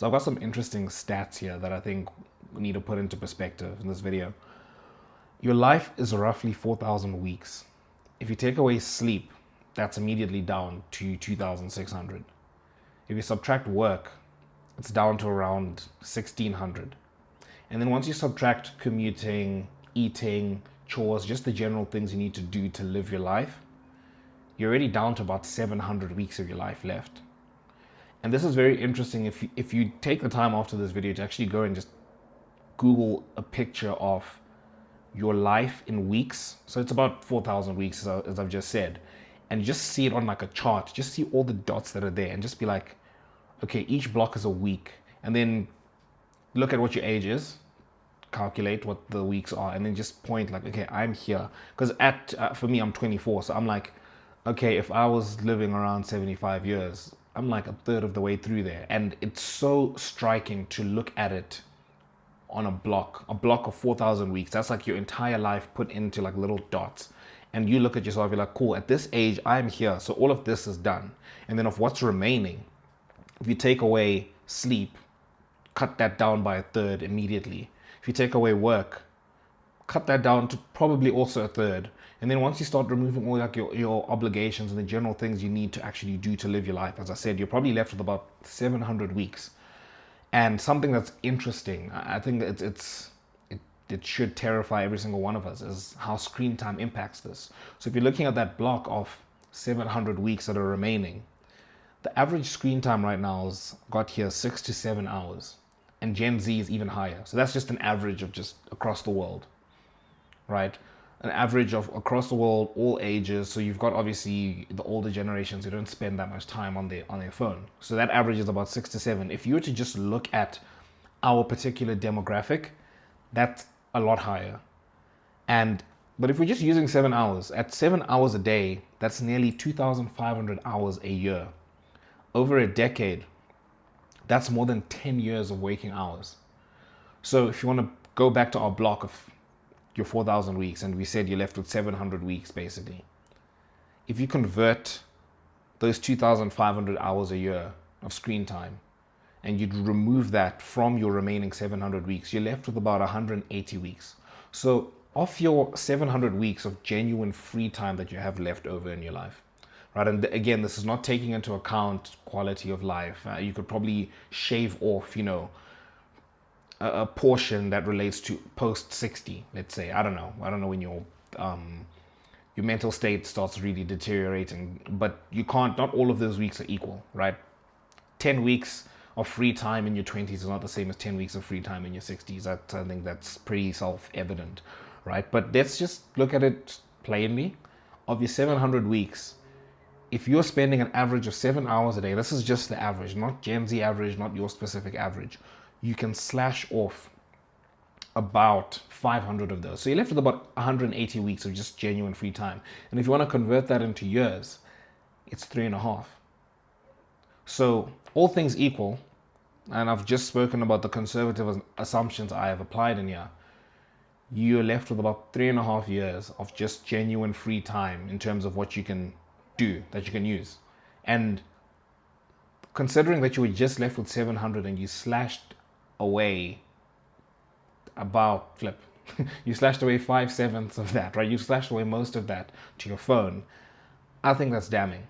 So I've got some interesting stats here that I think we need to put into perspective in this video. Your life is roughly 4,000 weeks. If you take away sleep, that's immediately down to 2,600. If you subtract work, it's down to around 1,600. And then once you subtract commuting, eating, chores, just the general things you need to do to live your life, you're already down to about 700 weeks of your life left. And this is very interesting if you take the time after this video to actually go and just Google a picture of your life in weeks. So it's about 4,000 weeks, as I've just said. And you just see it on like a chart. Just see all the dots that are there and just be like, okay, each block is a week. And then look at what your age is, calculate what the weeks are, and then just point like, okay, I'm here. Because for me, I'm 24. So I'm like, okay, if I was living around 75 years, I'm like a third of the way through there. And it's so striking to look at it on a block of 4,000 weeks. That's like your entire life put into like little dots. And you look at yourself, you're like, cool, at this age, I'm here. So all of this is done. And then of what's remaining, if you take away sleep, cut that down by a third immediately. If you take away work, cut that down to probably also a third. And then once you start removing all like your obligations and the general things you need to actually do to live your life, as I said, you're probably left with about 700 weeks. And something that's interesting, I think it should terrify every single one of us, is how screen time impacts this. So if you're looking at that block of 700 weeks that are remaining, the average screen time right now has got here 6 to 7 hours. And Gen Z is even higher. So that's just an average of just across the world, right? An average of across the world, all ages. So you've got obviously the older generations who don't spend that much time on their phone. So that average is about 6 to 7. If you were to just look at our particular demographic, that's a lot higher. But if we're just using 7 hours, at 7 hours a day, that's nearly 2,500 hours a year. Over a decade, that's more than 10 years of waking hours. So if you want to go back to our block of your 4,000 weeks, and we said you're left with 700 weeks basically. If you convert those 2,500 hours a year of screen time and you'd remove that from your remaining 700 weeks, you're left with about 180 weeks. So of your 700 weeks of genuine free time that you have left over in your life, right? And again, this is not taking into account quality of life. You could probably shave off, a portion that relates to post 60, let's say. I don't know when your mental state starts really deteriorating, but you can't, not all of those weeks are equal, right? 10 weeks of free time in your 20s is not the same as 10 weeks of free time in your 60s. I think that's pretty self-evident, right? But let's just look at it plainly. Of your 700 weeks, if you're spending an average of 7 hours a day, this is just the average, not Gen Z average, not your specific average, you can slash off about 500 of those. So you're left with about 180 weeks of just genuine free time. And if you want to convert that into years, it's 3.5. So all things equal, and I've just spoken about the conservative assumptions I have applied in here, you're left with about 3.5 years of just genuine free time in terms of what you can do, that you can use. And considering that you were just left with 700 and you slashed away about you slashed away 5/7 of that, right? You slashed away most of that to your phone. I think that's damning.